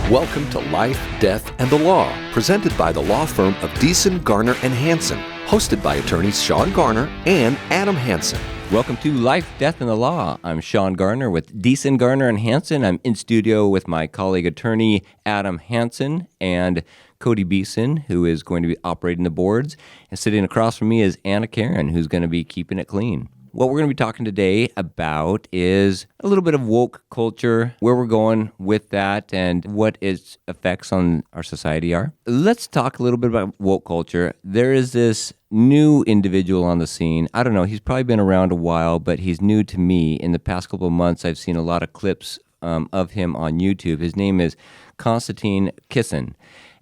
Welcome to Life, Death, and the Law, presented by the law firm of Deason, Garner, and Hansen, hosted by attorneys Shawn Garner and Adam Hansen. Welcome to Life, Death, and the Law. I'm Shawn Garner with Deason, Garner, and Hansen. I'm in studio with my colleague attorney Adam Hansen and Cody Beeson, who is going to be operating the boards. And sitting across from me is Anna Karen, who's going to be keeping it clean. What we're going to be talking today about is a little bit of woke culture, where we're going with that, and what its effects on our society are. Let's talk a little bit about woke culture. There is this new individual on the scene. I don't know, he's probably been around a while, but he's new to me. In the past couple of months, I've seen a lot of clips of him on YouTube. His name is Konstantin Kisin.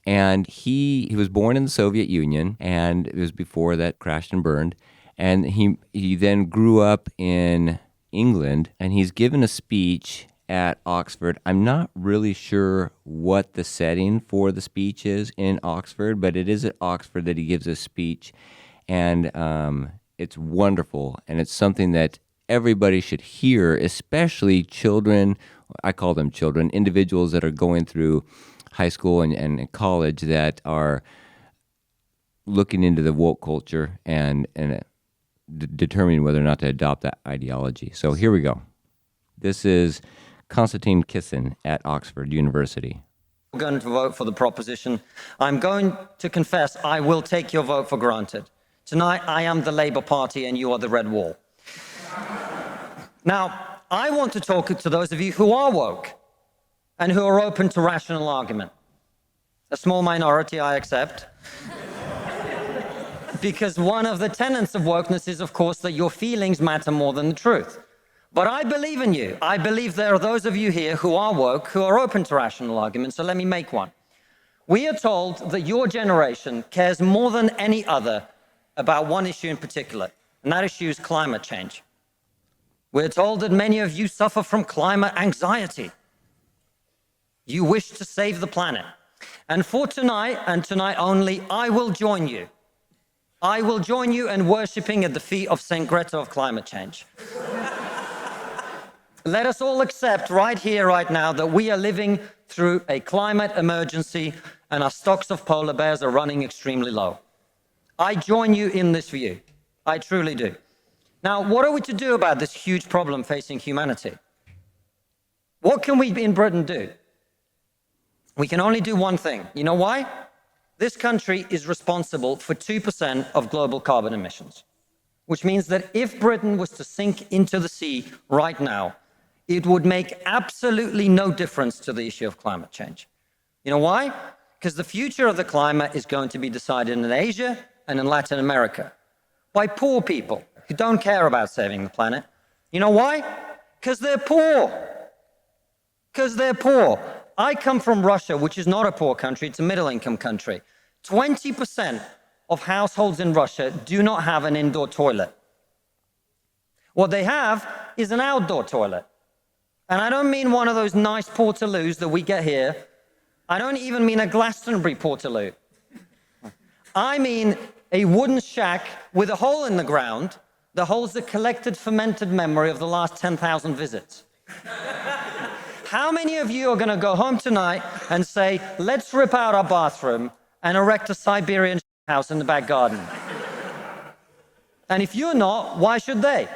And he was born in the Soviet Union, and it was before that crashed and burned. And he then grew up in England, and he's given a speech at Oxford. I'm not really sure what the setting for the speech is in Oxford, but it is at Oxford that he gives a speech, and it's wonderful, and it's something that everybody should hear, especially children. I call them children, individuals that are going through high school and college that are looking into the woke culture and determining whether or not to adopt that ideology. So here we go. This is Konstantin Kisin at Oxford University. I'm going to vote for the proposition. I'm going to confess I will take your vote for granted. Tonight, I am the Labour Party and you are the Red Wall. Now, I want to talk to those of you who are woke and who are open to rational argument. A small minority, I accept. Because one of the tenets of wokeness is, of course, that your feelings matter more than the truth. But I believe in you. I believe there are those of you here who are woke, who are open to rational argument, so let me make one. We are told that your generation cares more than any other about one issue in particular, and that issue is climate change. We're told that many of you suffer from climate anxiety. You wish to save the planet. And for tonight, and tonight only, I will join you. I will join you in worshipping at the feet of St. Greta of climate change. Let us all accept right here, right now, that we are living through a climate emergency and our stocks of polar bears are running extremely low. I join you in this view. I truly do. Now, what are we to do about this huge problem facing humanity? What can we in Britain do? We can only do one thing. You know why? This country is responsible for 2% of global carbon emissions, which means that if Britain was to sink into the sea right now, it would make absolutely no difference to the issue of climate change. You know why? Because the future of the climate is going to be decided in Asia and in Latin America by poor people who don't care about saving the planet. You know why? Because they're poor. Because they're poor. I come from Russia, which is not a poor country, it's a middle-income country. 20% of households in Russia do not have an indoor toilet. What they have is an outdoor toilet. And I don't mean one of those nice portaloos that we get here. I don't even mean a Glastonbury portaloo. I mean a wooden shack with a hole in the ground that holds the collected fermented memory of the last 10,000 visits. How many of you are going to go home tonight and say, let's rip out our bathroom and erect a Siberian house in the back garden? And if you're not, why should they?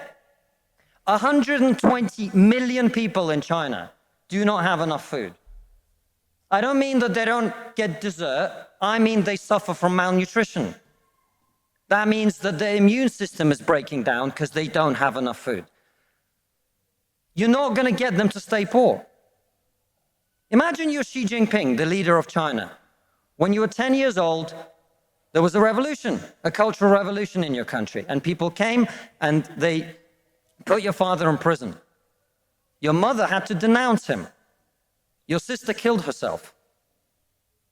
120 million people in China do not have enough food. I don't mean that they don't get dessert. I mean they suffer from malnutrition. That means that their immune system is breaking down because they don't have enough food. You're not going to get them to stay poor. Imagine you're Xi Jinping, the leader of China. When you were 10 years old, there was a revolution, a cultural revolution in your country, and people came and they put your father in prison. Your mother had to denounce him. Your sister killed herself.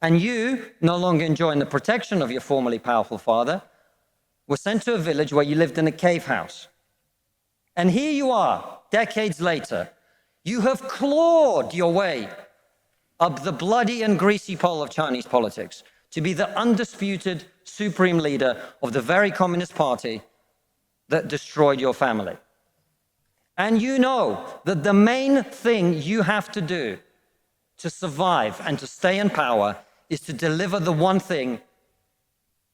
And you, no longer enjoying the protection of your formerly powerful father, were sent to a village where you lived in a cave house. And here you are, decades later. You have clawed your way up the bloody and greasy pole of Chinese politics to be the undisputed supreme leader of the very Communist Party that destroyed your family. And you know that the main thing you have to do to survive and to stay in power is to deliver the one thing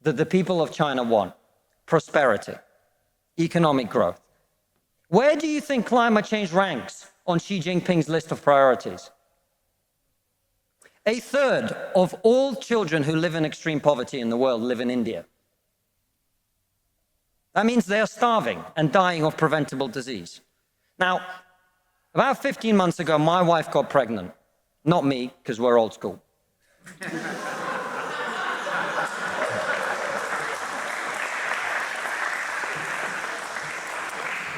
that the people of China want: prosperity, economic growth. Where do you think climate change ranks on Xi Jinping's list of priorities? A third of all children who live in extreme poverty in the world live in India. That means they are starving and dying of preventable disease. Now, about 15 months ago, my wife got pregnant. Not me, because we're old school.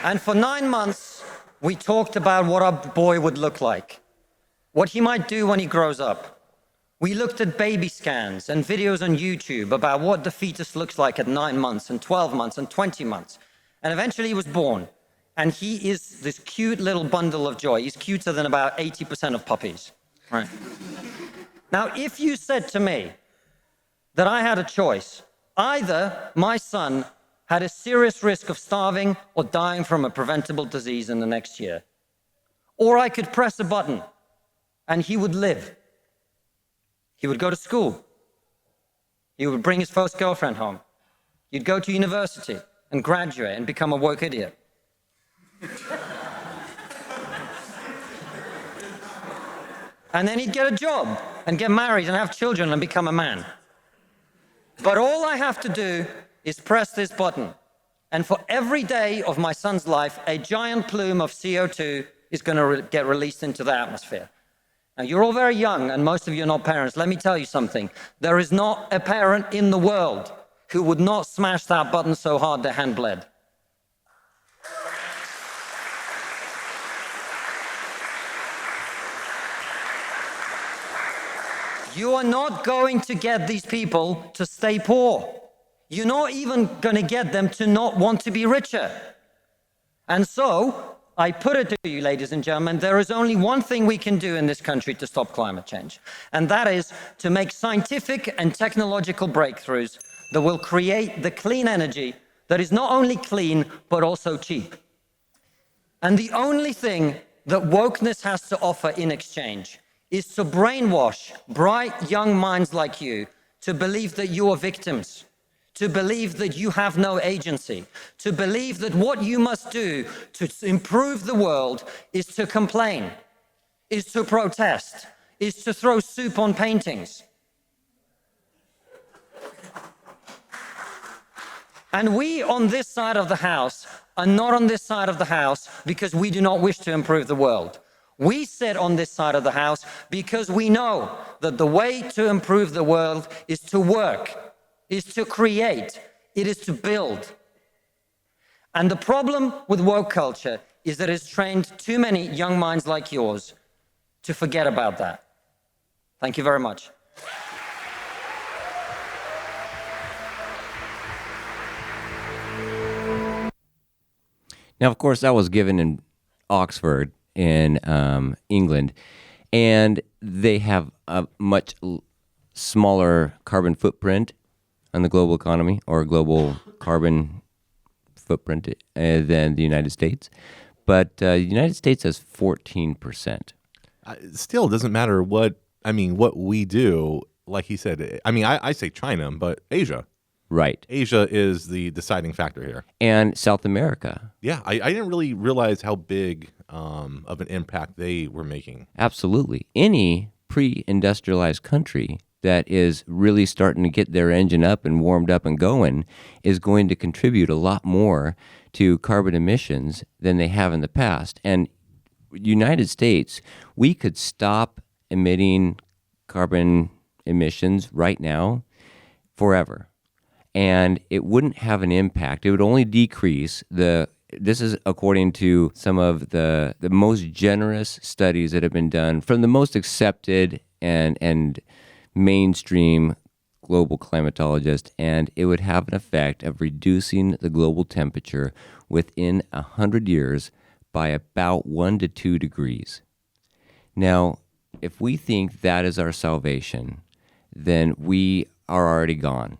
And for 9 months, we talked about what our boy would look like, what he might do when he grows up. We looked at baby scans and videos on YouTube about what the fetus looks like at 9 months and 12 months and 20 months. And eventually he was born. And he is this cute little bundle of joy. He's cuter than about 80% of puppies. Right. Now, if you said to me that I had a choice, either my son had a serious risk of starving or dying from a preventable disease in the next year, or I could press a button and he would live. He would go to school. He would bring his first girlfriend home. He'd go to university and graduate and become a woke idiot. And then he'd get a job and get married and have children and become a man. But all I have to do is press this button. And for every day of my son's life, a giant plume of CO2 is going to get released into the atmosphere. Now, you're all very young, and most of you are not parents. Let me tell you something. There is not a parent in the world who would not smash that button so hard their hand bled. You are not going to get these people to stay poor. You're not even going to get them to not want to be richer. And so, I put it to you, ladies and gentlemen, there is only one thing we can do in this country to stop climate change, and that is to make scientific and technological breakthroughs that will create the clean energy that is not only clean, but also cheap. And the only thing that wokeness has to offer in exchange is to brainwash bright young minds like you to believe that you are victims, to believe that you have no agency, to believe that what you must do to improve the world is to complain, is to protest, is to throw soup on paintings. And we on this side of the house are not on this side of the house because we do not wish to improve the world. We sit on this side of the house because we know that the way to improve the world is to work, is to create, it is to build. And the problem with woke culture is that it's trained too many young minds like yours to forget about that. Thank you very much. Now, of course, that was given in Oxford in England, and they have a much smaller carbon footprint on the global economy, or global carbon footprint than the United States. But the United States has 14%. Still doesn't matter what we do. Like he said, I say China, but Asia. Right. Asia is the deciding factor here. And South America. Yeah, I didn't really realize how big of an impact they were making. Absolutely. Any pre-industrialized country that is really starting to get their engine up and warmed up and going is going to contribute a lot more to carbon emissions than they have in the past. And United States, we could stop emitting carbon emissions right now forever. And it wouldn't have an impact. It would only decrease this is according to some of the most generous studies that have been done from the most accepted and mainstream global climatologists, and it would have an effect of reducing the global temperature within 100 years by about 1 to 2 degrees. Now, if we think that is our salvation, then we are already gone.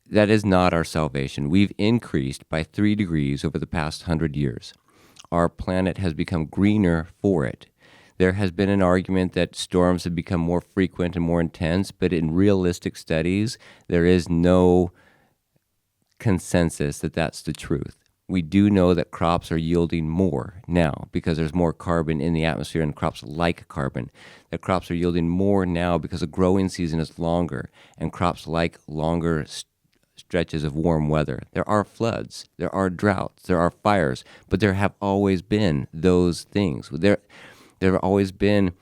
That is not our salvation. We've increased by 3 degrees over the past 100 years. Our planet has become greener for it. There has been an argument that storms have become more frequent and more intense, but in realistic studies, there is no consensus that that's the truth. We do know that crops are yielding more now because there's more carbon in the atmosphere and crops like carbon. That crops are yielding more now because the growing season is longer and crops like longer stretches of warm weather. There are floods, there are droughts, there are fires, but there have always been those things. There have always been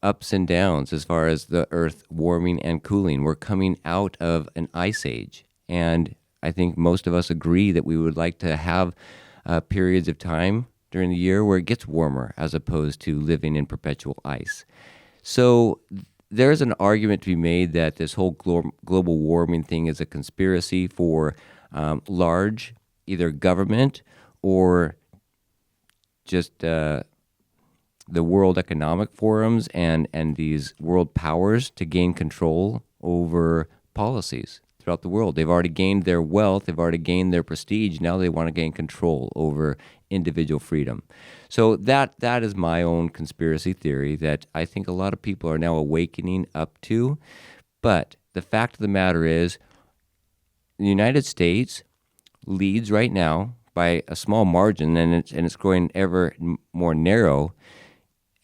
ups and downs as far as the earth warming and cooling. We're coming out of an ice age, and I think most of us agree that we would like to have periods of time during the year where it gets warmer as opposed to living in perpetual ice. So there's an argument to be made that this whole global warming thing is a conspiracy for large, either government or just the World Economic Forums and these world powers to gain control over policies throughout the world. They've already gained their wealth, they've already gained their prestige, now they want to gain control over individual freedom. So that is my own conspiracy theory that I think a lot of people are now awakening up to. But the fact of the matter is, the United States leads right now by a small margin, and it's growing ever more narrow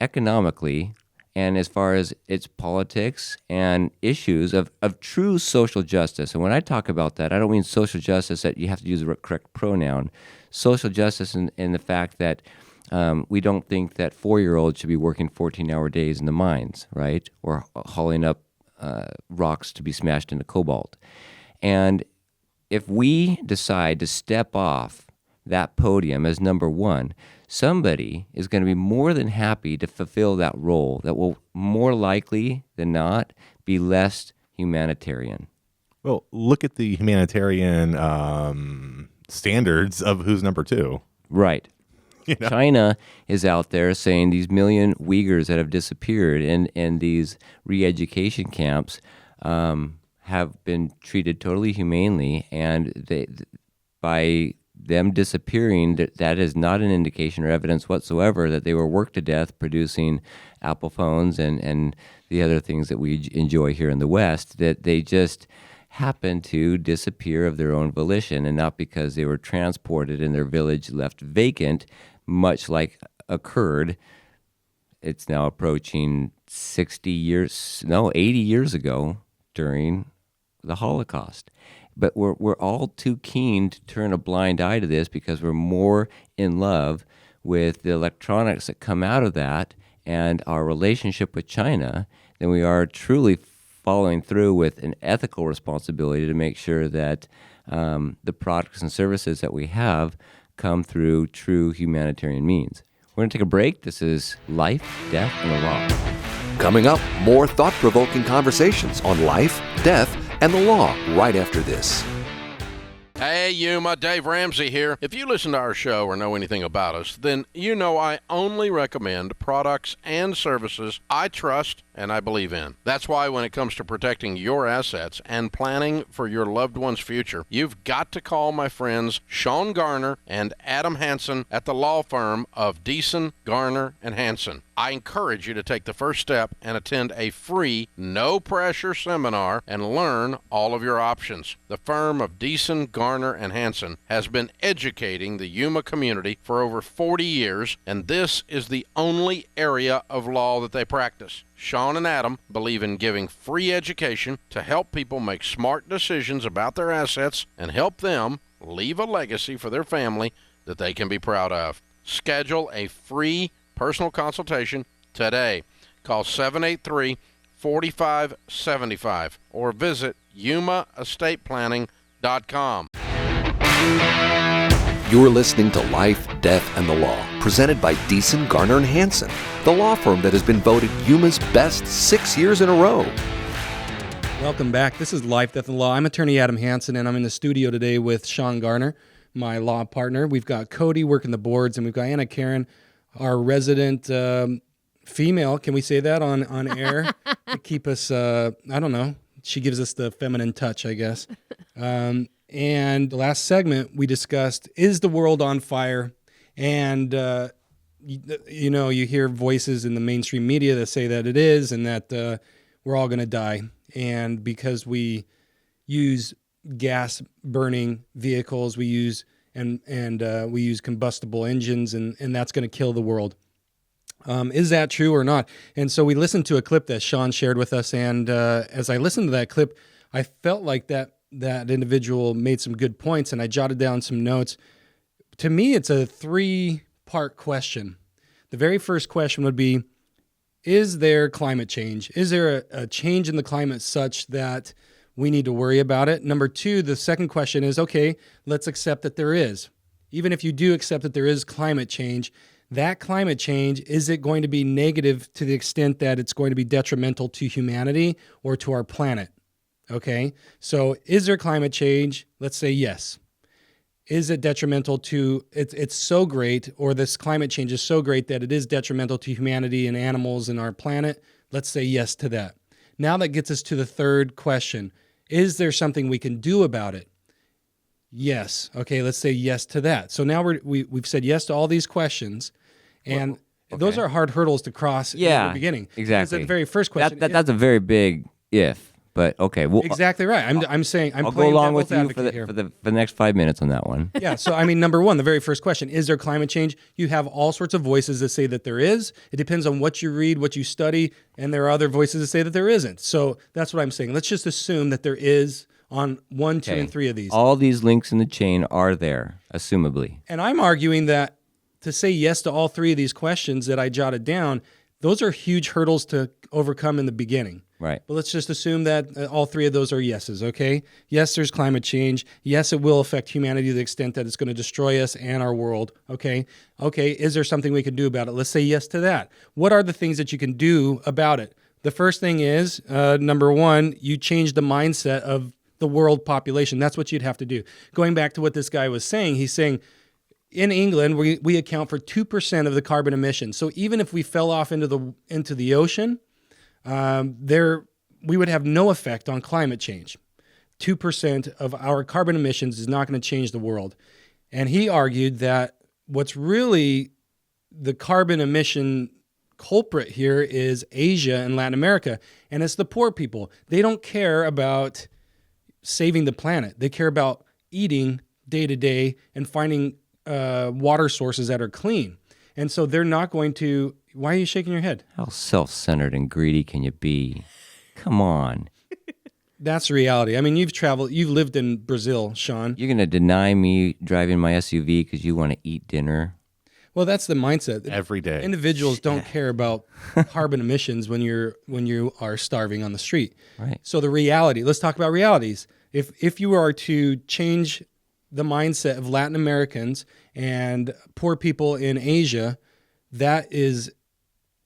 economically, and as far as its politics and issues of true social justice. And when I talk about that, I don't mean social justice that you have to use the correct pronoun. Social justice in the fact that we don't think that 4-year-olds should be working 14-hour days in the mines, right? Or hauling up rocks to be smashed into cobalt. And if we decide to step off that podium as number one, somebody is going to be more than happy to fulfill that role that will more likely than not be less humanitarian. Well, look at the humanitarian standards of who's number two. Right. You know? China is out there saying these million Uyghurs that have disappeared in these re-education camps have been treated totally humanely, and by them disappearing, that is not an indication or evidence whatsoever that they were worked to death producing Apple phones and the other things that we enjoy here in the West, that they just happened to disappear of their own volition and not because they were transported and their village left vacant, much like occurred. It's now approaching 80 years ago during the Holocaust. But we're all too keen to turn a blind eye to this because we're more in love with the electronics that come out of that and our relationship with China than we are truly following through with an ethical responsibility to make sure that the products and services that we have come through true humanitarian means. We're going to take a break. This is Life, Death, and the Law. Coming up, more thought-provoking conversations on life, death, and the law right after this. Hey, Yuma, Dave Ramsey here. If you listen to our show or know anything about us, then you know I only recommend products and services I trust and I believe in. That's why when it comes to protecting your assets and planning for your loved one's future, you've got to call my friends Shawn Garner and Adam Hansen at the law firm of Deason, Garner, and Hansen. I encourage you to take the first step and attend a free, no-pressure seminar and learn all of your options. The firm of Deason, Garner, and Hansen has been educating the Yuma community for over 40 years, and this is the only area of law that they practice. Shawn and Adam believe in giving free education to help people make smart decisions about their assets and help them leave a legacy for their family that they can be proud of. Schedule a free personal consultation today. Call 783-4575 or visit yumaestateplanning.com. You're listening to Life, Death, and the Law, presented by Deason, Garner, and Hansen, the law firm that has been voted Yuma's best 6 years in a row. Welcome back. This is Life, Death, and the Law. I'm attorney Adam Hansen, and I'm in the studio today with Shawn Garner, my law partner. We've got Cody working the boards, and we've got Anna Karen, our resident female. Can we say that on air? To keep us, I don't know. She gives us the feminine touch, I guess. And the last segment we discussed, is the world on fire? And you hear voices in the mainstream media that say that it is, and that we're all going to die. And because we use gas burning vehicles, we use we use combustible engines, and that's going to kill the world. Is that true or not? And so we listened to a clip that Shawn shared with us, and as I listened to that clip, I felt like that individual made some good points, and I jotted down some notes. To me, it's a 3-part question. The very first question would be, is there climate change? Is there a change in the climate such that we need to worry about it? Number 2, the second question is, okay, let's accept that there is. Even if you do accept that there is climate change, that climate change, is it going to be negative to the extent that it's going to be detrimental to humanity or to our planet? Okay, so is there climate change? Let's say yes. Is it detrimental to, it's so great, or this climate change is so great that it is detrimental to humanity and animals and our planet? Let's say yes to that. Now that gets us to the third question. Is there something we can do about it? Yes. Okay, let's say yes to that. So now we've said yes to all these questions, and those are hard hurdles to cross in the beginning. Exactly. That's the very first question. That's a very big if. But okay, well, exactly right. I'm saying I'm I'll playing go along with devil's you advocate for here. the next 5 minutes on that one. Yeah. So I mean, number 1, the very first question: is there climate change? You have all sorts of voices that say that there is. It depends on what you read, what you study, and there are other voices that say that there isn't. So that's what I'm saying. Let's just assume that there is on 1, 2, and 3 of these. All these links in the chain are there, assumably. And I'm arguing that to say yes to all 3 of these questions that I jotted down, those are huge hurdles to overcome in the beginning. Right. But let's just assume that all 3 of those are yeses, okay? Yes, there's climate change. Yes, it will affect humanity to the extent that it's going to destroy us and our world, okay? Okay, is there something we can do about it? Let's say yes to that. What are the things that you can do about it? The first thing is, number 1, you change the mindset of the world population. That's what you'd have to do. Going back to what this guy was saying, he's saying, in England, we account for 2% of the carbon emissions. So even if we fell off into the ocean, we would have no effect on climate change. 2% of our carbon emissions is not going to change the world. And he argued that what's really the carbon emission culprit here is Asia and Latin America, and it's the poor people. They don't care about saving the planet. They care about eating day to day and finding water sources that are clean. And so they're not going to... Why are you shaking your head? How self-centered and greedy can you be? Come on. That's the reality. I mean, you've lived in Brazil, Shawn. You're going to deny me driving my SUV because you want to eat dinner? Well, that's the mindset. Every day. Individuals don't care about carbon emissions when you are starving on the street. Right. So the reality, let's talk about realities. If you are to change the mindset of Latin Americans and poor people in Asia, that is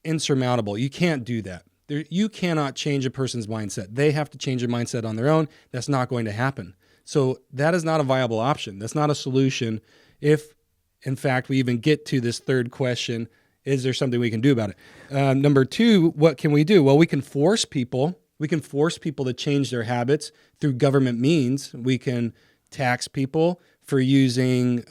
insurmountable. You can't do that. You cannot change a person's mindset. They have to change their mindset on their own. That's not going to happen. So that is not a viable option. That's not a solution. If, in fact, we even get to this third question, is there something we can do about it? Number 2, what can we do? Well, we can force people. We can force people to change their habits through government means. We can tax people for using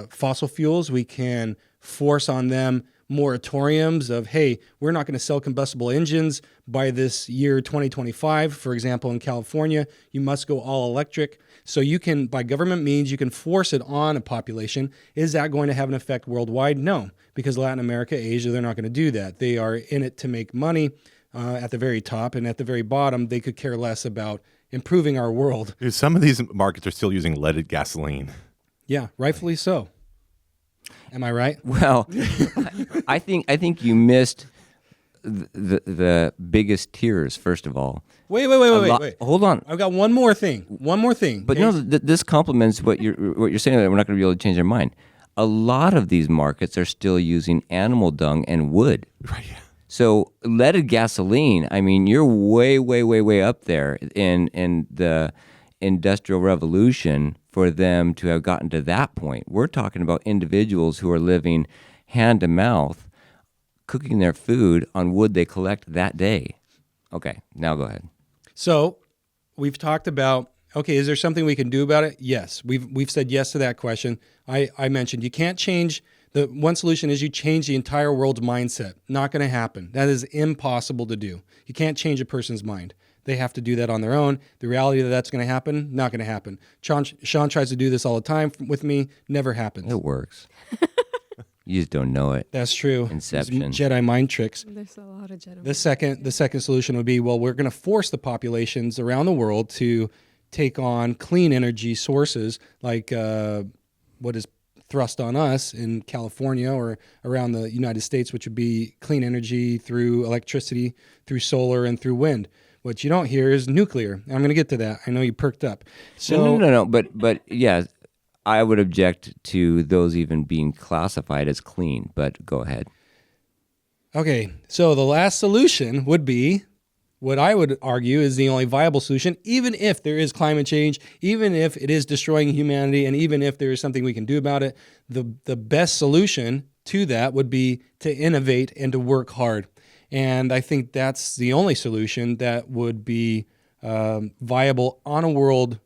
fossil fuels. We can force on them moratoriums of, hey, we're not going to sell combustible engines by this year 2025. For example, in California, you must go all electric. So you can, by government means, you can force it on a population. Is that going to have an effect worldwide? No, because Latin America, Asia, they're not going to do that. They are in it to make money at the very top, and at the very bottom, they could care less about improving our world. Dude, some of these markets are still using leaded gasoline. Yeah, rightfully so. Am I right? Well, I think you missed the biggest tiers. First of all, Wait. Hold on. I've got one more thing. But no, this complements what you're saying. That we're not going to be able to change their mind. A lot of these markets are still using animal dung and wood. Right. So leaded gasoline. I mean, you're way up there in the Industrial Revolution for them to have gotten to that point. We're talking about individuals who are living hand to mouth, cooking their food on wood they collect that day. Okay, now go ahead. So we've talked about, okay, is there something we can do about it? Yes. We've said yes to that question. I mentioned you can't change The one solution is you change the entire world's mindset. Not going to happen. That is impossible to do. You can't change a person's mind. They have to do that on their own. The reality that that's going to happen, not going to happen. Shawn tries to do this all the time with me. Never happens. It works. You just don't know it. That's true. Inception. It's Jedi mind tricks. There's a lot of Jedi. The second solution would be, well, we're going to force the populations around the world to take on clean energy sources like what is thrust on us in California or around the United States, which would be clean energy through electricity, through solar, and through wind. What you don't hear is nuclear. I'm going to get to that. I know you perked up. So No. But yeah, I would object to those even being classified as clean. But go ahead. Okay, so the last solution would be what I would argue is the only viable solution, even if there is climate change, even if it is destroying humanity, and even if there is something we can do about it. The best solution to that would be to innovate and to work hard. And I think that's the only solution that would be viable on a world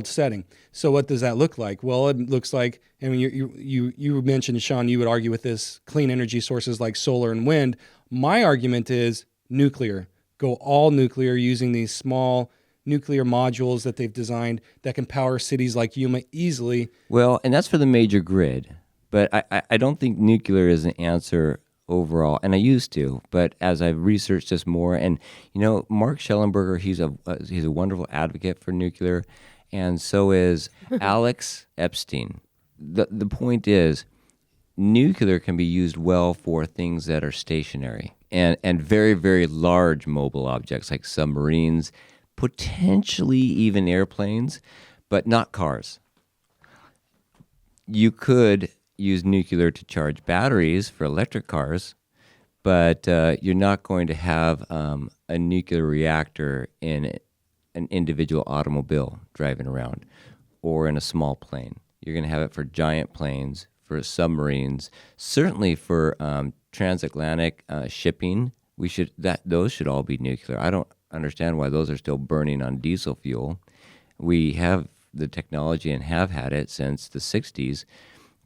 setting. So what does that look like? Well, it looks like, I mean, you mentioned, Shawn, you would argue with this clean energy sources like solar and wind. My argument is nuclear. Go all nuclear using these small nuclear modules that they've designed that can power cities like Yuma easily. Well, and that's for the major grid. But I don't think nuclear is an answer overall, and I used to, but as I've researched this more, and Mark Schellenberger, he's a wonderful advocate for nuclear, and so is Alex Epstein. The point is, nuclear can be used well for things that are stationary and very, very large mobile objects like submarines, potentially even airplanes, but not cars. You could use nuclear to charge batteries for electric cars, but you're not going to have a nuclear reactor in an individual automobile driving around or in a small plane. You're going to have it for giant planes, for submarines, certainly for transatlantic shipping. Those should all be nuclear. I don't understand why those are still burning on diesel fuel. We have the technology and have had it since the 60s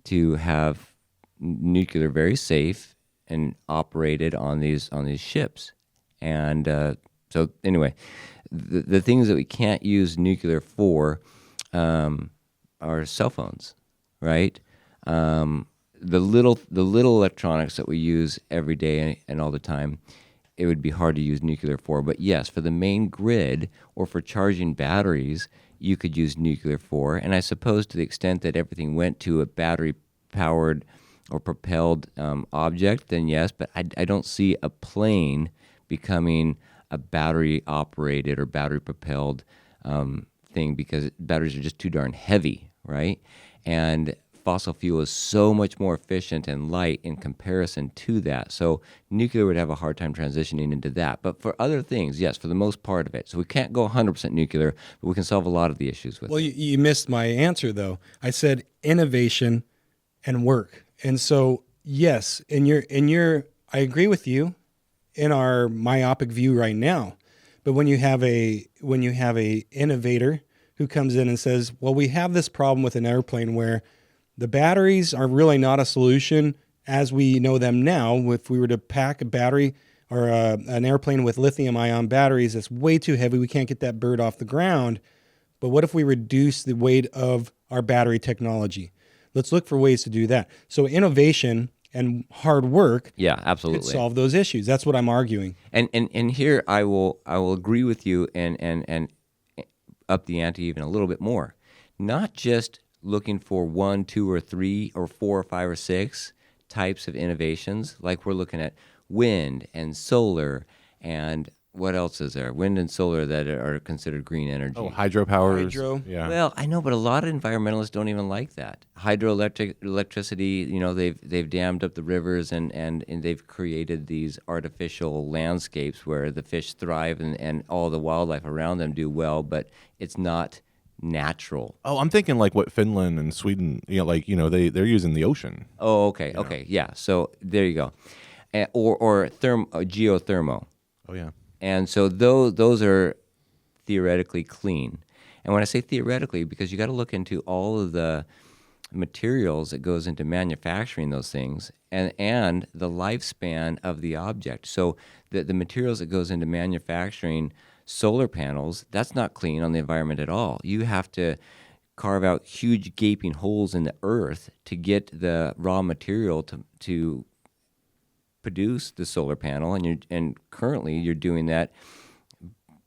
to have nuclear very safe and operated on these ships. And so anyway, the things that we can't use nuclear for are cell phones, right? The little electronics that we use every day and all the time, it would be hard to use nuclear for. But yes, for the main grid or for charging batteries, you could use nuclear for. And I suppose to the extent that everything went to a battery-powered or propelled object, then yes. But I don't see a plane becoming a battery-operated or battery-propelled thing because batteries are just too darn heavy, right? And fossil fuel is so much more efficient and light in comparison to that. So nuclear would have a hard time transitioning into that. But for other things, yes, for the most part of it. So we can't go 100% nuclear, but we can solve a lot of the issues with it. Well, you missed my answer, though. I said innovation and work. And so, yes, I agree with you in our myopic view right now. But when you have a innovator who comes in and says, well, we have this problem with an airplane where the batteries are really not a solution as we know them now. If we were to pack a battery or an airplane with lithium-ion batteries, it's way too heavy. We can't get that bird off the ground. But what if we reduce the weight of our battery technology? Let's look for ways to do that. So innovation and hard work, yeah, absolutely, could solve those issues. That's what I'm arguing. And here I will agree with you and up the ante even a little bit more. Not just looking for 1, 2, or 3, or 4, or 5, or 6 types of innovations, like we're looking at wind and solar and what else is there? Wind and solar that are considered green energy. Oh, hydropowers. Hydro. Yeah. Well, I know, but a lot of environmentalists don't even like that. Electricity, they've dammed up the rivers and they've created these artificial landscapes where the fish thrive and all the wildlife around them do well, but it's not natural. Oh, I'm thinking like what Finland and Sweden, they're using the ocean. Oh, okay, okay, yeah. So there you go. Or geothermal. Oh, yeah. And so those are theoretically clean. And when I say theoretically, because you got to look into all of the materials that goes into manufacturing those things and the lifespan of the object. So the materials that goes into manufacturing solar panels, that's not clean on the environment at all. You have to carve out huge gaping holes in the earth to get the raw material to produce the solar panel, and currently you're doing that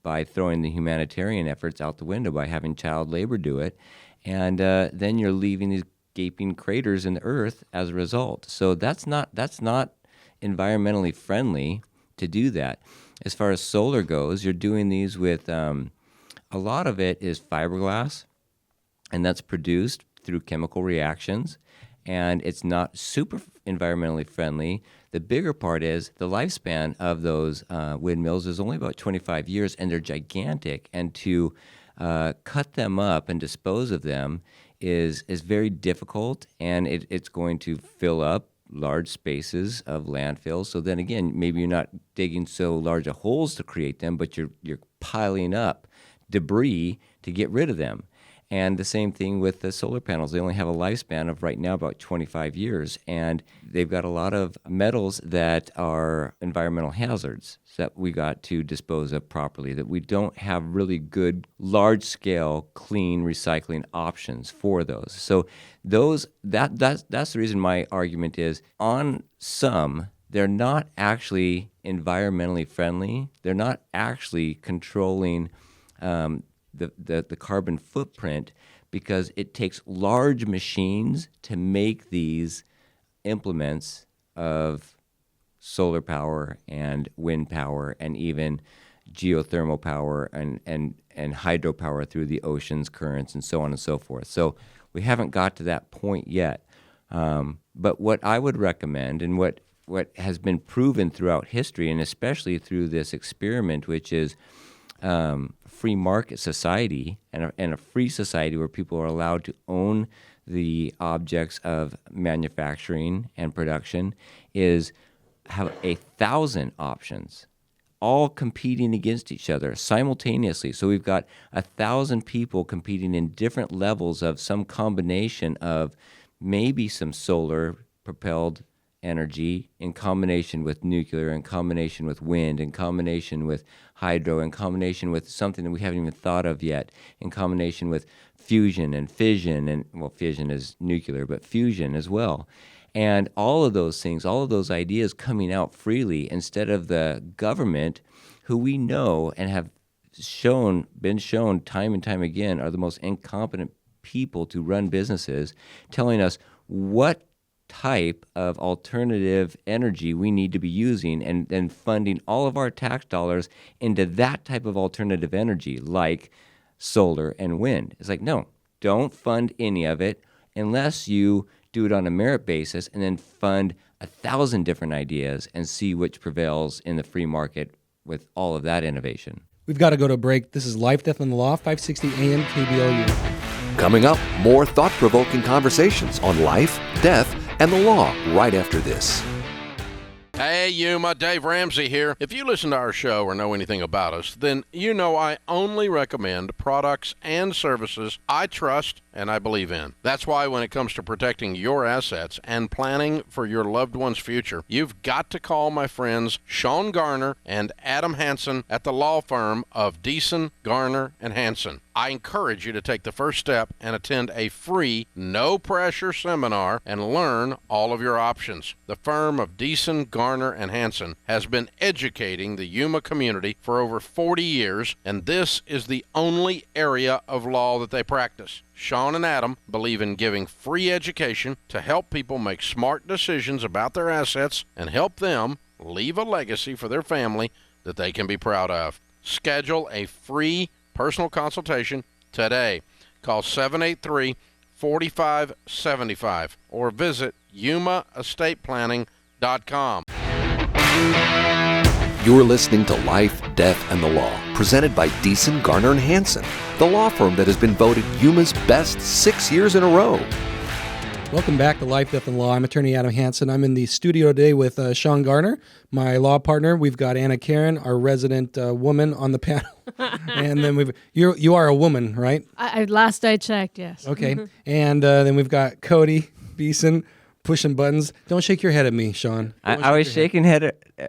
by throwing the humanitarian efforts out the window by having child labor do it, and then you're leaving these gaping craters in the earth as a result. So that's not environmentally friendly to do that. As far as solar goes, you're doing these with a lot of it is fiberglass, and that's produced through chemical reactions, and it's not super environmentally friendly. The bigger part is the lifespan of those windmills is only about 25 years, and they're gigantic, and to cut them up and dispose of them is very difficult, and it's going to fill up large spaces of landfills. So then again, maybe you're not digging so large a holes to create them, but you're piling up debris to get rid of them. And the same thing with the solar panels. They only have a lifespan of right now about 25 years, and they've got a lot of metals that are environmental hazards that we got to dispose of properly, that we don't have really good, large-scale, clean recycling options for those. So that's the reason my argument is, on some, they're not actually environmentally friendly. They're not actually controlling the carbon footprint, because it takes large machines to make these implements of solar power and wind power and even geothermal power and hydropower through the oceans, currents, and so on and so forth. So we haven't got to that point yet. But what I would recommend, and what has been proven throughout history, and especially through this experiment, which is free market society and a free society where people are allowed to own the objects of manufacturing and production, is have 1,000 options, all competing against each other simultaneously. So we've got 1,000 people competing in different levels of some combination of maybe some solar propelled energy in combination with nuclear, in combination with wind, in combination with hydro, in combination with something that we haven't even thought of yet, in combination with fusion and fission, and well, fission is nuclear, but fusion as well. And all of those things, all of those ideas coming out freely, instead of the government, who we know and have been shown time and time again are the most incompetent people to run businesses, telling us what type of alternative energy we need to be using, and then funding all of our tax dollars into that type of alternative energy, like solar and wind. It's like, no, don't fund any of it unless you do it on a merit basis, and then fund 1,000 different ideas and see which prevails in the free market with all of that innovation. We've got to go to a break. This is Life, Death, and the Law, 560 AM KBLU. Coming up, more thought-provoking conversations on life, death, and the law right after this. Hey, Yuma, Dave Ramsey here. If you listen to our show or know anything about us, then you know I only recommend products and services I trust and I believe in. That's why when it comes to protecting your assets and planning for your loved one's future, you've got to call my friends Shawn Garner and Adam Hansen at the law firm of Deason, Garner, and Hansen. I encourage you to take the first step and attend a free, no-pressure seminar and learn all of your options. The firm of Deason, Garner, and Hansen has been educating the Yuma community for over 40 years, and this is the only area of law that they practice. Shawn and Adam believe in giving free education to help people make smart decisions about their assets and help them leave a legacy for their family that they can be proud of. Schedule a free personal consultation today. Call 783-4575 or visit yumaestateplanning.com. You're listening to Life, Death, and the Law, presented by Deason, Garner, and Hansen, the law firm that has been voted Yuma's best 6 years in a row. Welcome back to Life, Death, and Law. I'm attorney Adam Hansen. I'm in the studio today with Shawn Garner, my law partner. We've got Anna Karen, our resident woman on the panel. And then you are a woman, right? Last I checked, yes. Okay. And then we've got Cody Beeson pushing buttons. Don't shake your head at me, Shawn. I was shaking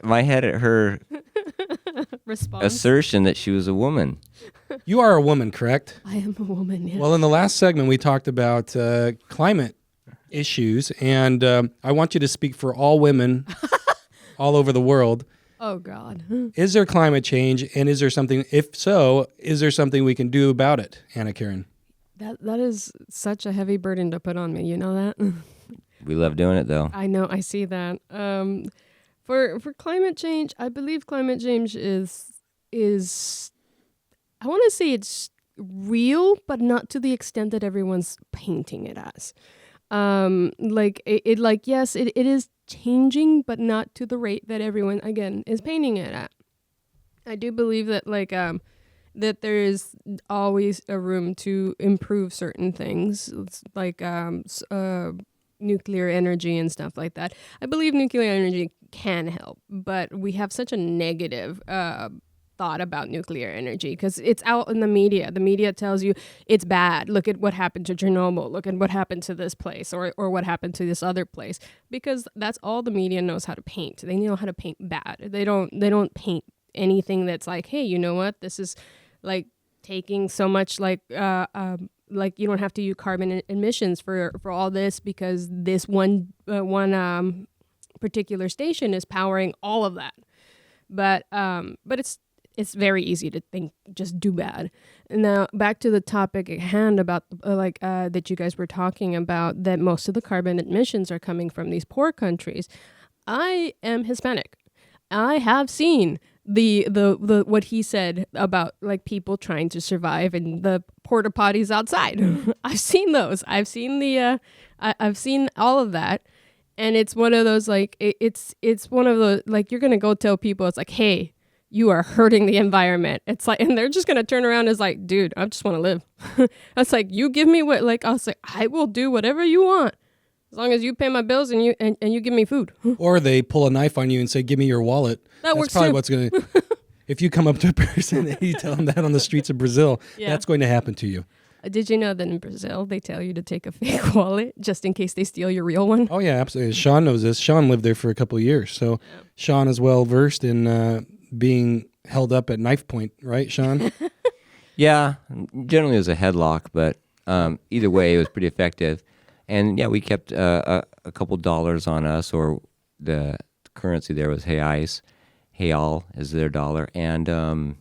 my head at her Response. assertion that she was a woman. You are a woman, correct? I am a woman, yes. Well, in the last segment, we talked about climate issues, and I want you to speak for all women all over the world. Oh, God. Is there climate change, and is there something, if so, is there something we can do about it, Anna Karen? That is such a heavy burden to put on me, you know that? We love doing it, though. I know, I see that. For climate change, I believe climate change is I want to say it's real, but not to the extent that everyone's painting it as. Yes, it is changing, but not to the rate that everyone, again, is painting it at. I do believe that, that there is always a room to improve certain things, like nuclear energy and stuff like that. I believe nuclear energy can help, but we have such a negative thought about nuclear energy because it's out in the media. The media tells you it's bad. Look at what happened to Chernobyl. Look at what happened to this place or what happened to this other place, because that's all the media knows how to paint. They know how to paint bad. They don't paint anything that's like, hey, you know what? This is like taking so much like you don't have to use carbon emissions for all this because this one particular station is powering all of that. But it's very easy to think just do bad. Now back to the topic at hand about that you guys were talking about, that most of the carbon emissions are coming from these poor countries. I am Hispanic. I have seen the what he said about like people trying to survive in the porta potties outside. I've seen those. I've seen I've seen all of that. And it's one of those like it's one of the like you're gonna go tell people it's like, hey, you are hurting the environment. It's like, and they're just gonna turn around as like, dude, I just want to live. That's like, you give me what, like I was like, I will do whatever you want as long as you pay my bills and you give me food. Or they pull a knife on you and say, give me your wallet. That That's works probably too. what's going to, if you come up to a person and you tell them that on the streets of Brazil, that's going to happen to you. Did you know that in Brazil, they tell you to take a fake wallet just in case they steal your real one? Oh, yeah, absolutely. Shawn knows this. Shawn lived there for a couple of years. So Shawn is well versed in being held up at knife point, right, Shawn? Yeah, generally it was a headlock, but either way, it was pretty effective. And yeah, we kept a couple dollars on us, or the currency there was reais. Real is their dollar. And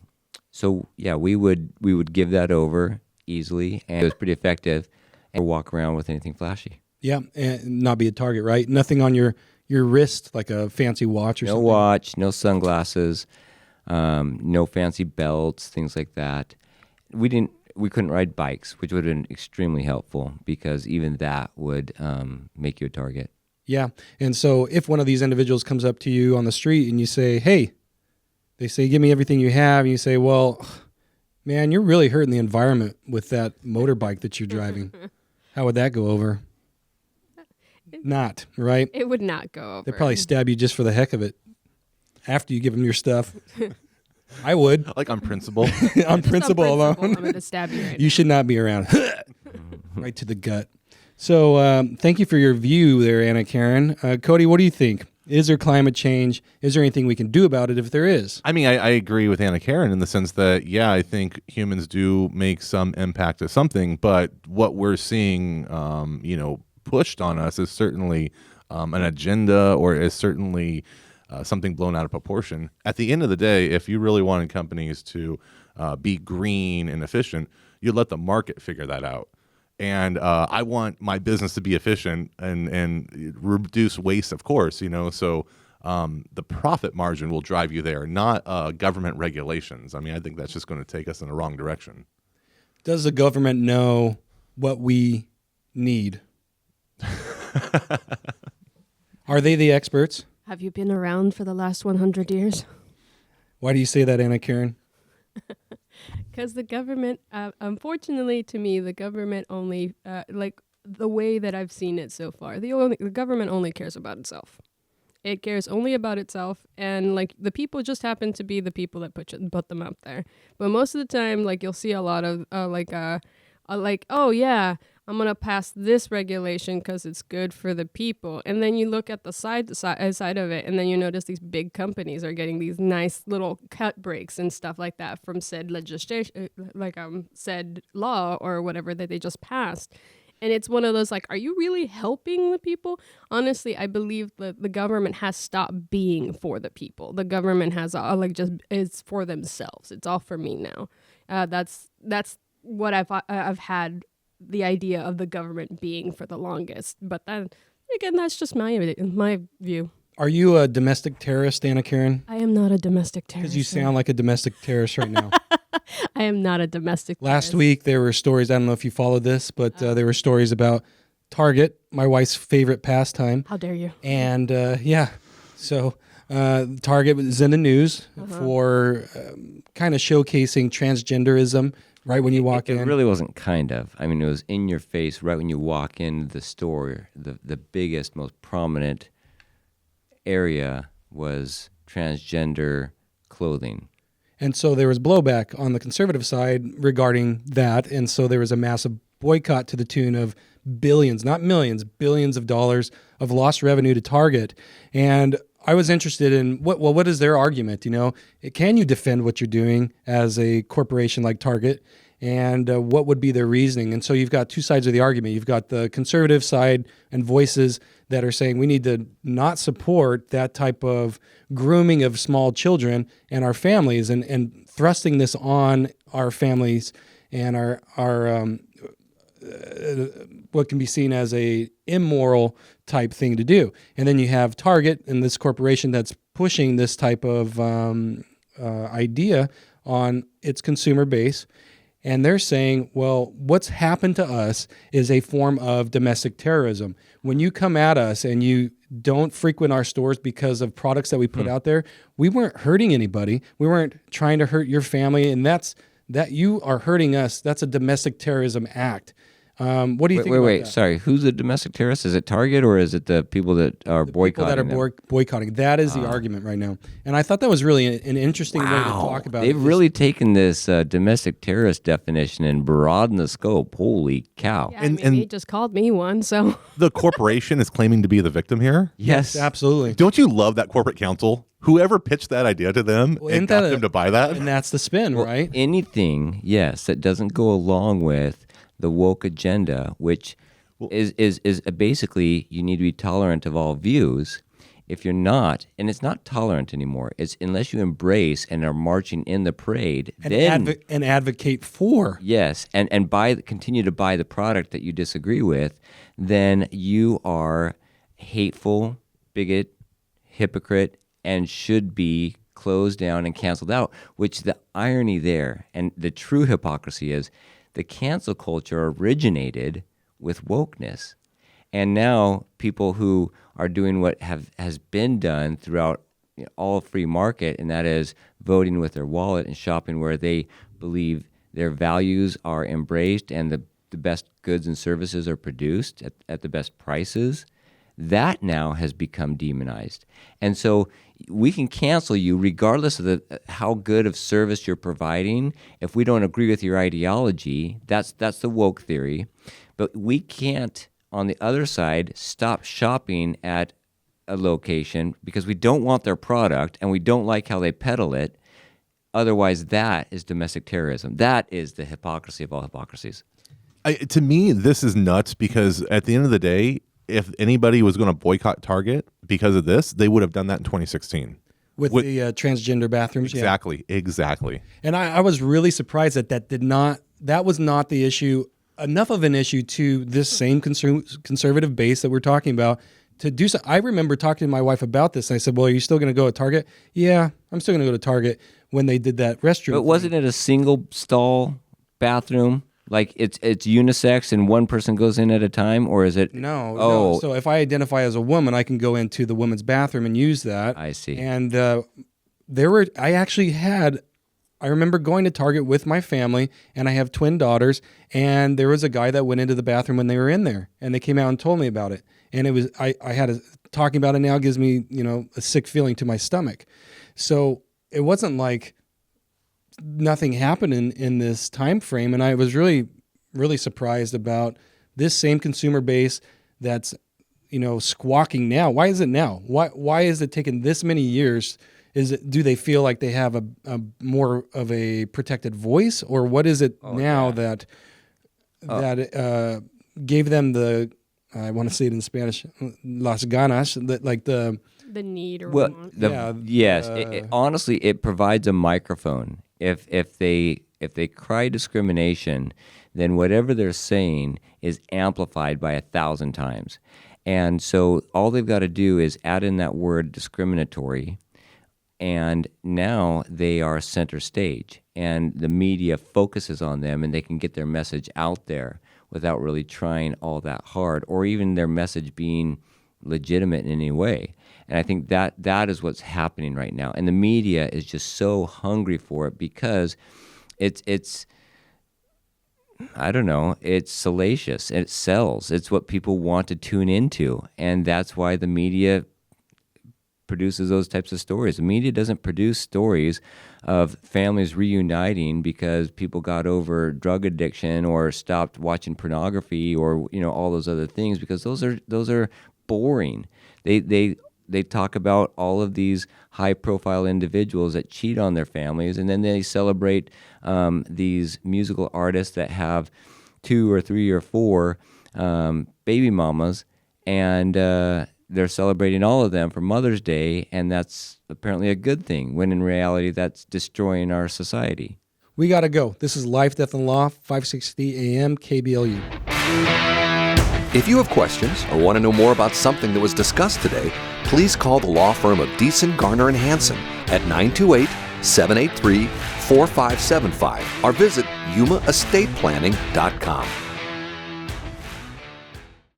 so, yeah, we would give that over easily, and it was pretty effective, and walk around with anything flashy. Yeah, and not be a target, right? Nothing on your wrist, like a fancy watch or No something. watch, no sunglasses, no fancy belts, things like that. We couldn't ride bikes, which would have been extremely helpful because even that would make you a target. Yeah, and so if one of these individuals comes up to you on the street and you say, hey, they say, give me everything you have, and you say, well, man, you're really hurting the environment with that motorbike that you're driving. How would that go over? Not, right? It would not go over. They'd probably stab you just for the heck of it after you give them your stuff. I would. Like on principle. On principle alone. I'm going to stab you right You should not be around. Right to the gut. So thank you for your view there, Anna Karen. Cody, what do you think? Is there climate change? Is there anything we can do about it if there is? I mean, I agree with Anna Karen in the sense that, yeah, I think humans do make some impact to something, but what we're seeing, pushed on us is certainly an agenda, or is certainly something blown out of proportion. At the end of the day, if you really wanted companies to be green and efficient, you'd let the market figure that out. And I want my business to be efficient and reduce waste, of course, so the profit margin will drive you there, not government regulations. I mean, I think that's just going to take us in the wrong direction. Does the government know what we need? Are they the experts? Have you been around for the last 100 years? Why do you say that, Anna Karen? Because the government, unfortunately to me, the government only, the way that I've seen it so far, the government only cares about itself. It cares only about itself, and like the people just happen to be the people that put them up there. But most of the time, like you'll see a lot of oh yeah, I'm gonna pass this regulation because it's good for the people, and then you look at the side of it, and then you notice these big companies are getting these nice little cut breaks and stuff like that from said legislation, said law or whatever that they just passed. And it's one of those like, are you really helping the people? Honestly, I believe that the government has stopped being for the people. The government has it's for themselves. It's all for me now. That's what I've had the idea of the government being for the longest. But then again, that's just my view. Are you a domestic terrorist, Anna Karen? I am not a domestic terrorist. Because you sound like a domestic terrorist right now. I am not a domestic terrorist. Last week, there were stories, I don't know if you followed this, but there were stories about Target, my wife's favorite pastime. How dare you? And so Target was in the news for kind of showcasing transgenderism right when you walk in. It really wasn't kind of. I mean, it was in your face right when you walk into the store. The biggest, most prominent area was transgender clothing. And so there was blowback on the conservative side regarding that. And so there was a massive boycott to the tune of billions, not millions, billions of dollars of lost revenue to Target. And I was interested in what is their argument? You know, can you defend what you're doing as a corporation like Target? And what would be their reasoning? And so you've got two sides of the argument. You've got the conservative side and voices that are saying we need to not support that type of grooming of small children and our families, and thrusting this on our families and our what can be seen as a immoral type thing to do. And then you have Target and this corporation that's pushing this type of idea on its consumer base. And they're saying, well, what's happened to us is a form of domestic terrorism. When you come at us and you don't frequent our stores because of products that we put out there, we weren't hurting anybody. We weren't trying to hurt your family. And that you are hurting us. That's a domestic terrorism act. What do you think about that? Sorry. Who's the domestic terrorist? Is it Target or is it the people that are boycotting? People that are boycotting. That is the argument right now. And I thought that was really an interesting way to talk about it. They've really taken this domestic terrorist definition and broadened the scope. Holy cow. Yeah, and he just called me one, so. The corporation is claiming to be the victim here? Yes. Absolutely. Don't you love that corporate counsel? Whoever pitched that idea to them and got them to buy that? And that's the spin, right? Anything, yes, that doesn't go along with the woke agenda, which is basically you need to be tolerant of all views. If you're not, and it's not tolerant anymore, it's unless you embrace and are marching in the parade, and advocate for. Yes, and continue to buy the product that you disagree with, then you are hateful, bigot, hypocrite, and should be closed down and canceled out. Which the irony there, and the true hypocrisy is, the cancel culture originated with wokeness. And now people who are doing what has been done throughout all free market, and that is voting with their wallet and shopping where they believe their values are embraced and the best goods and services are produced at the best prices, that now has become demonized. And so we can cancel you regardless of how good of service you're providing. If we don't agree with your ideology, that's the woke theory. But we can't, on the other side, stop shopping at a location because we don't want their product and we don't like how they peddle it. Otherwise, that is domestic terrorism. That is the hypocrisy of all hypocrisies. To me, this is nuts because at the end of the day, if anybody was going to boycott Target because of this, they would have done that in 2016. With the transgender bathrooms. Exactly. And I was really surprised that was not the issue, enough of an issue to this same conservative base that we're talking about to do so. I remember talking to my wife about this, and I said, well, are you still going to go to Target? Yeah, I'm still going to go to Target when they did that restroom. But wasn't it a single stall bathroom? Like it's unisex and one person goes in at a time, or is it? No. So if I identify as a woman, I can go into the women's bathroom and use that. I see. And I actually had I remember going to Target with my family, and I have twin daughters, and there was a guy that went into the bathroom when they were in there, and they came out and told me about it. And it was, talking about it now gives me, a sick feeling to my stomach. So it wasn't like nothing happened in this time frame. And I was really, really surprised about this same consumer base that's, squawking now. Why is it now? Why is it taking this many years? Do they feel like they have a more of a protected voice, or what is it that gave them the, I want to say it in Spanish, las ganas, the need or well, want. yes. Honestly, it provides a microphone. If they cry discrimination, then whatever they're saying is amplified by 1,000 times. And so all they've got to do is add in that word discriminatory, and now they are center stage, and the media focuses on them, and they can get their message out there without really trying all that hard, or even their message being legitimate in any way. And I think that is what's happening right now. And the media is just so hungry for it because it's I don't know, it's salacious, it sells. It's what people want to tune into. And that's why the media produces those types of stories. The media doesn't produce stories of families reuniting because people got over drug addiction or stopped watching pornography or all those other things, because those are boring. They talk about all of these high-profile individuals that cheat on their families, and then they celebrate these musical artists that have 2 or 3 or 4 baby mamas, and they're celebrating all of them for Mother's Day, and that's apparently a good thing, when in reality that's destroying our society. We got to go. This is Life, Death, and Law, 560 AM KBLU. If you have questions or want to know more about something that was discussed today, please call the law firm of Deason, Garner, and Hansen at 928-783-4575 or visit yumaestateplanning.com.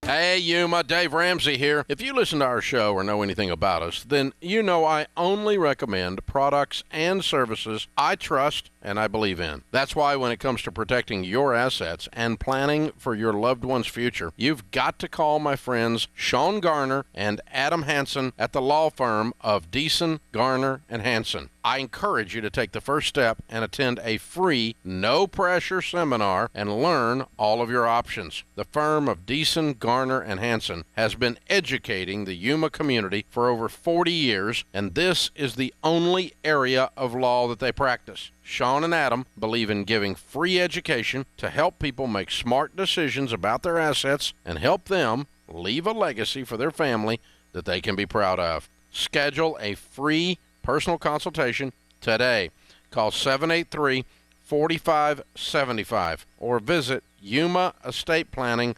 Hey, Yuma, Dave Ramsey here. If you listen to our show or know anything about us, then you know I only recommend products and services I trust and I believe in. That's why when it comes to protecting your assets and planning for your loved one's future, you've got to call my friends Shawn Garner and Adam Hansen at the law firm of Deason, Garner, and Hansen. I encourage you to take the first step and attend a free, no-pressure seminar and learn all of your options. The firm of Deason, Garner, and Hansen has been educating the Yuma community for over 40 years, and this is the only area of law that they practice. Shawn and Adam believe in giving free education to help people make smart decisions about their assets and help them leave a legacy for their family that they can be proud of. Schedule a free personal consultation today. Call 783-4575 or visit yumaestateplanning.com.